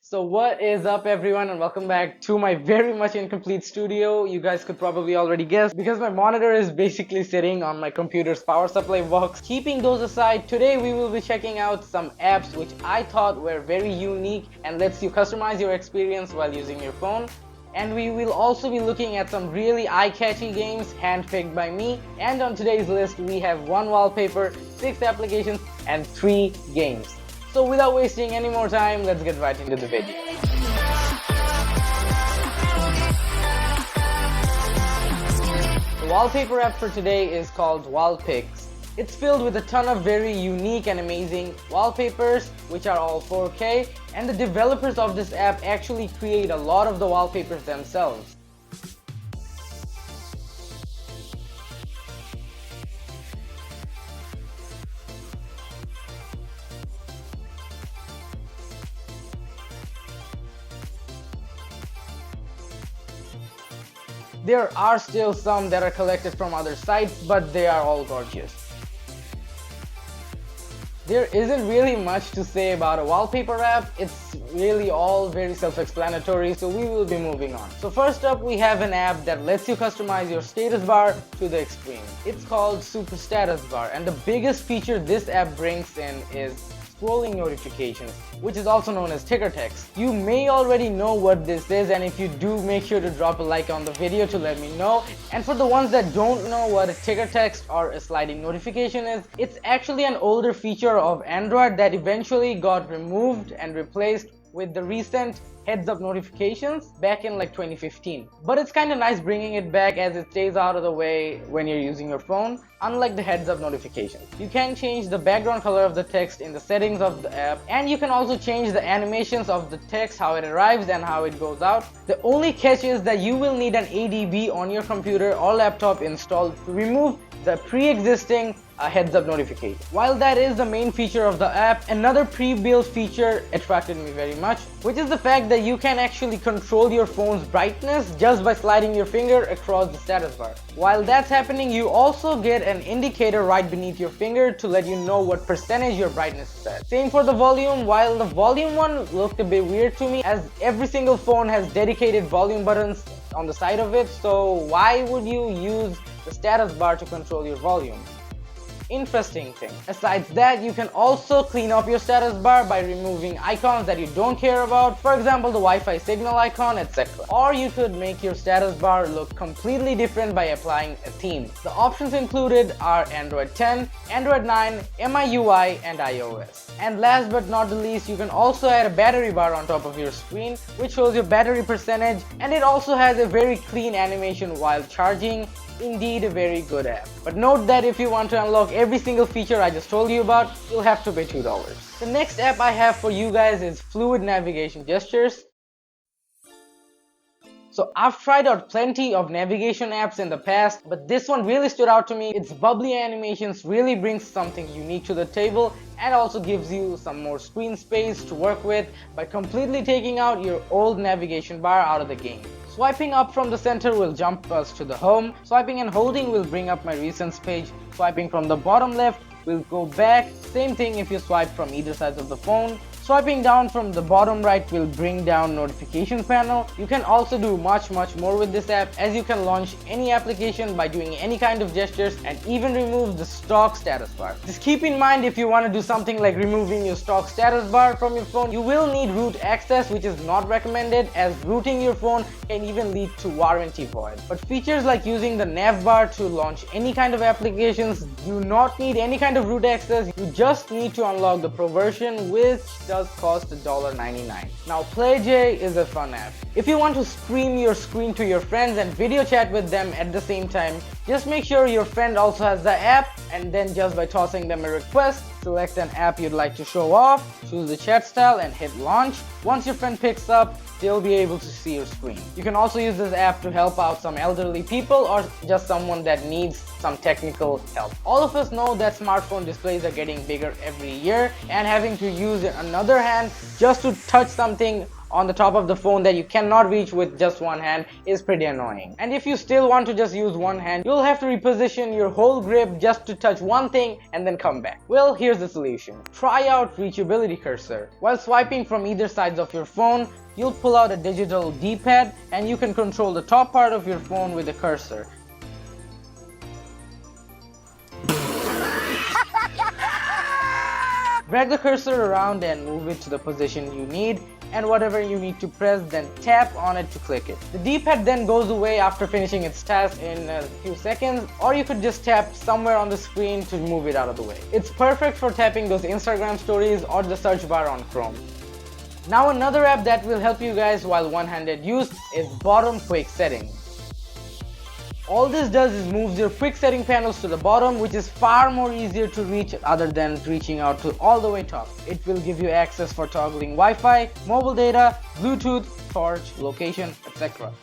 So what is up everyone, and welcome back to my very much incomplete studio. You guys could probably already guess because my monitor is basically sitting on my computer's power supply box. Keeping those aside, today we will be checking out some apps which I thought were very unique and lets you customize your experience while using your phone. And we will also be looking at some really eye-catchy games handpicked by me. And on today's list we have 1 wallpaper, 6 applications and 3 games. So without wasting any more time, let's get right into the video. The wallpaper app for today is called Wallpix. It's filled with a ton of very unique and amazing wallpapers, which are all 4K, and the developers of this app actually create a lot of the wallpapers themselves. There are still some that are collected from other sites, but they are all gorgeous. There isn't really much to say about a wallpaper app. It's really all very self-explanatory, so we will be moving on. So first up, we have an app that lets you customize your status bar to the extreme. It's called Super Status Bar, and the biggest feature this app brings in is scrolling notifications, which is also known as ticker text. You may already know what this is, and if you do, make sure to drop a like on the video to let me know. And for the ones that don't know what a ticker text or a sliding notification is, it's actually an older feature of Android that eventually got removed and replaced with the recent heads-up notifications back in like 2015. But it's kind of nice bringing it back as it stays out of the way when you're using your phone, unlike the heads-up notifications. You can change the background color of the text in the settings of the app, and you can also change the animations of the text, how it arrives and how it goes out. The only catch is that you will need an ADB on your computer or laptop installed to remove the pre-existing heads-up notification. While that is the main feature of the app, another pre-built feature attracted me very much, which is the fact that you can actually control your phone's brightness just by sliding your finger across the status bar. While that's happening, you also get an indicator right beneath your finger to let you know what percentage your brightness is at. Same for the volume. While the volume one looked a bit weird to me, as every single phone has dedicated volume buttons on the side of it, so why would you use the status bar to control your volume? Interesting thing. Besides that, you can also clean up your status bar by removing icons that you don't care about, for example the Wi-Fi signal icon, etc. Or you could make your status bar look completely different by applying a theme. The options included are Android 10, Android 9, MIUI and iOS. And last but not the least, you can also add a battery bar on top of your screen, which shows your battery percentage, and it also has a very clean animation while charging. Indeed a very good app. But note that if you want to unlock every single feature I just told you about, you'll have to pay $2. The next app I have for you guys is Fluid Navigation Gestures. So I've tried out plenty of navigation apps in the past, but this one really stood out to me. Its bubbly animations really brings something unique to the table and also gives you some more screen space to work with by completely taking out your old navigation bar out of the game. Swiping up from the center will jump us to the home. Swiping and holding will bring up my recents page. Swiping from the bottom left will go back. Same thing if you swipe from either side of the phone. Swiping down from the bottom right will bring down notification panel. You can also do much more with this app, as you can launch any application by doing any kind of gestures and even remove the stock status bar. Just keep in mind, if you want to do something like removing your stock status bar from your phone, you will need root access, which is not recommended, as rooting your phone can even lead to warranty void. But features like using the nav bar to launch any kind of applications do not need any kind of root access. You just need to unlock the Pro version, which does cost $1.99. Now PlayJ is a fun app. If you want to stream your screen to your friends and video chat with them at the same time, just make sure your friend also has the app, and then just by tossing them a request, select an app you'd like to show off, choose the chat style and hit launch. Once your friend picks up, they'll be able to see your screen. You can also use this app to help out some elderly people or just someone that needs some technical help. All of us know that smartphone displays are getting bigger every year, and having to use another hand just to touch something on the top of the phone that you cannot reach with just one hand is pretty annoying. And if you still want to just use one hand, you'll have to reposition your whole grip just to touch one thing and then come back. Well, here's the solution. Try out reachability cursor. While swiping from either sides of your phone, you'll pull out a digital D-pad and you can control the top part of your phone with the cursor. Drag the cursor around and move it to the position you need, and whatever you need to press, then tap on it to click it. The D-pad then goes away after finishing its task in a few seconds, or you could just tap somewhere on the screen to move it out of the way. It's perfect for tapping those Instagram stories or the search bar on Chrome. Now another app that will help you guys while one-handed use is Bottom Quick Settings. All this does is moves your quick setting panels to the bottom, which is far more easier to reach other than reaching out to all the way top. It will give you access for toggling Wi-Fi, mobile data, Bluetooth, torch, location, etc.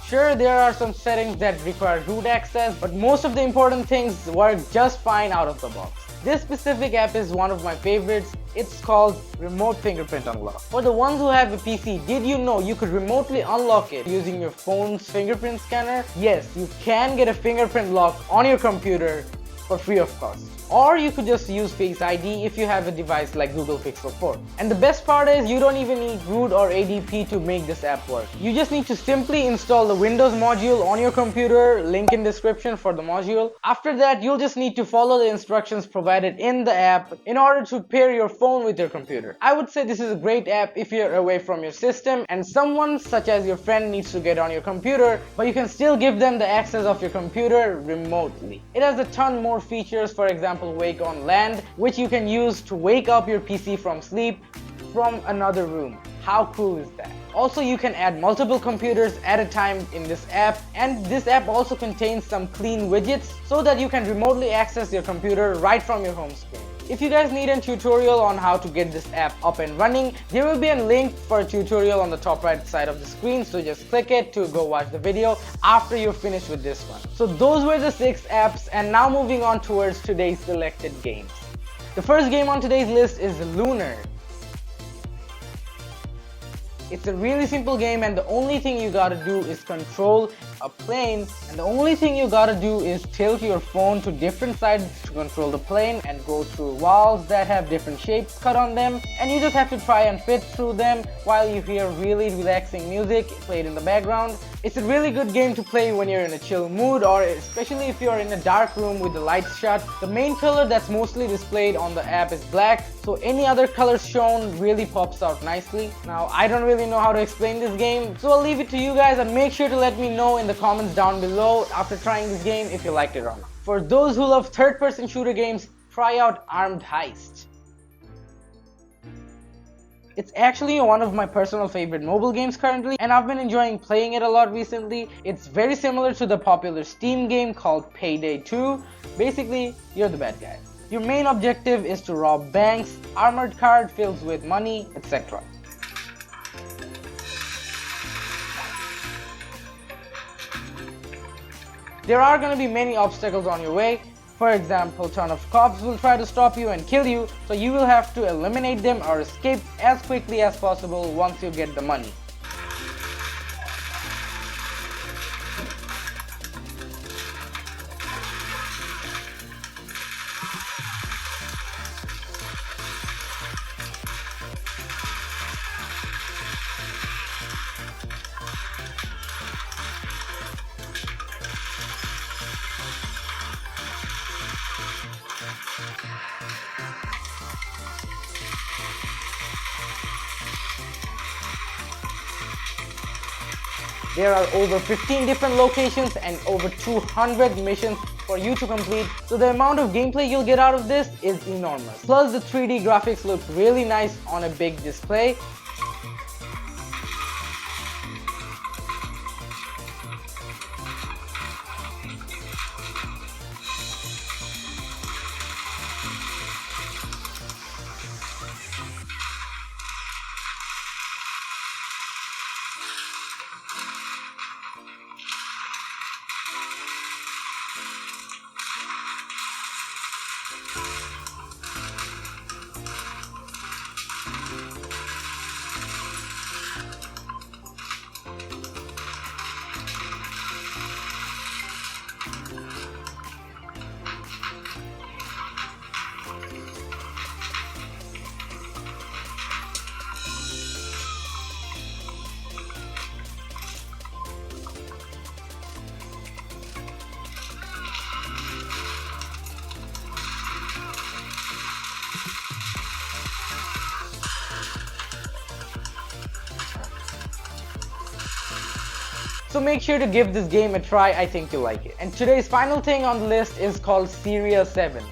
Sure, there are some settings that require root access, but most of the important things work just fine out of the box. This specific app is one of my favorites. It's called Remote Fingerprint Unlock. For the ones who have a PC, did you know you could remotely unlock it using your phone's fingerprint scanner? Yes, you can get a fingerprint lock on your computer for free of cost. Or you could just use Face ID if you have a device like Google Pixel 4. And the best part is you don't even need root or ADP to make this app work. You just need to simply install the Windows module on your computer, link in description for the module. After that, you'll just need to follow the instructions provided in the app in order to pair your phone with your computer. I would say this is a great app if you're away from your system and someone such as your friend needs to get on your computer, but you can still give them the access of your computer remotely. It has a ton more features, for example, Wake on Land, which you can use to wake up your PC from sleep from another room. How cool is that? Also, you can add multiple computers at a time in this app, and this app also contains some clean widgets so that you can remotely access your computer right from your home screen. If you guys need a tutorial on how to get this app up and running, there will be a link for a tutorial on the top right side of the screen, so just click it to go watch the video after you're finished with this one. So those were the 6 apps, and now moving on towards today's selected games. The first game on today's list is Loon. It's a really simple game, and the only thing you gotta do is control a plane, and the only thing you gotta do is tilt your phone to different sides to control the plane and go through walls that have different shapes cut on them, and you just have to try and fit through them while you hear really relaxing music played in the background. It's a really good game to play when you're in a chill mood, or especially if you're in a dark room with the lights shut. The main color that's mostly displayed on the app is black, so any other color shown really pops out nicely. Now, I don't really know how to explain this game, so I'll leave it to you guys, and make sure to let me know in the comments down below after trying this game if you liked it or not. For those who love third-person shooter games, try out Armed Heist. It's actually one of my personal favorite mobile games currently, and I've been enjoying playing it a lot recently. It's very similar to the popular Steam game called Payday 2. Basically, you're the bad guy. Your main objective is to rob banks, armored cars filled with money, etc. There are going to be many obstacles on your way. For example, a ton of cops will try to stop you and kill you, so you will have to eliminate them or escape as quickly as possible once you get the money. There are over 15 different locations and over 200 missions for you to complete, so the amount of gameplay you'll get out of this is enormous. Plus, the 3D graphics look really nice on a big display. So make sure to give this game a try, I think you'll like it. And today's final thing on the list is called SuperiorSeven.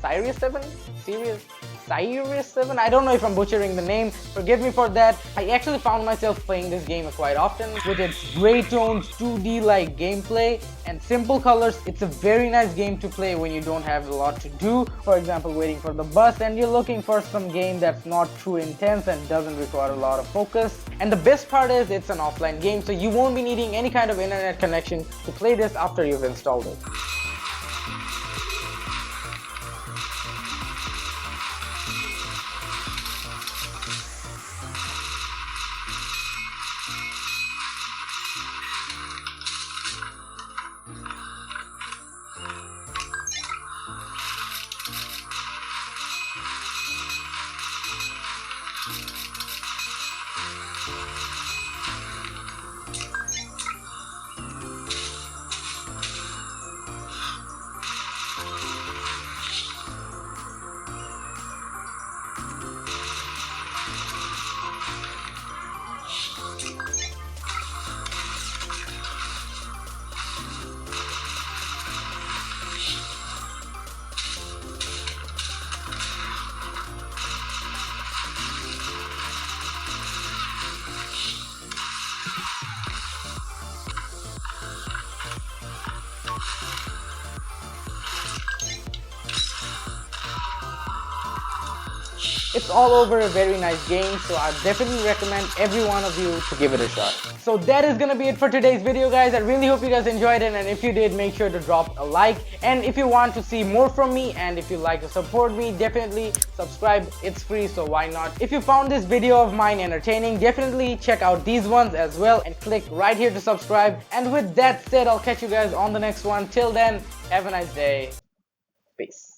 SuperiorSeven? Serious? SuperiorSeven? I don't know if I'm butchering the name, forgive me for that. I actually found myself playing this game quite often with its grey tones, 2D like gameplay and simple colors. It's a very nice game to play when you don't have a lot to do. For example, waiting for the bus and you're looking for some game that's not too intense and doesn't require a lot of focus. And the best part is it's an offline game, so you won't be needing any kind of internet connection to play this after you've installed it. It's all over a very nice game, so I definitely recommend every one of you to give it a shot. So that is gonna be it for today's video, guys. I really hope you guys enjoyed it, and if you did, make sure to drop a like. And if you want to see more from me and if you like to support me, definitely subscribe. It's free, so why not? If you found this video of mine entertaining, definitely check out these ones as well and click right here to subscribe. And with that said, I'll catch you guys on the next one. Till then, have a nice day. Peace.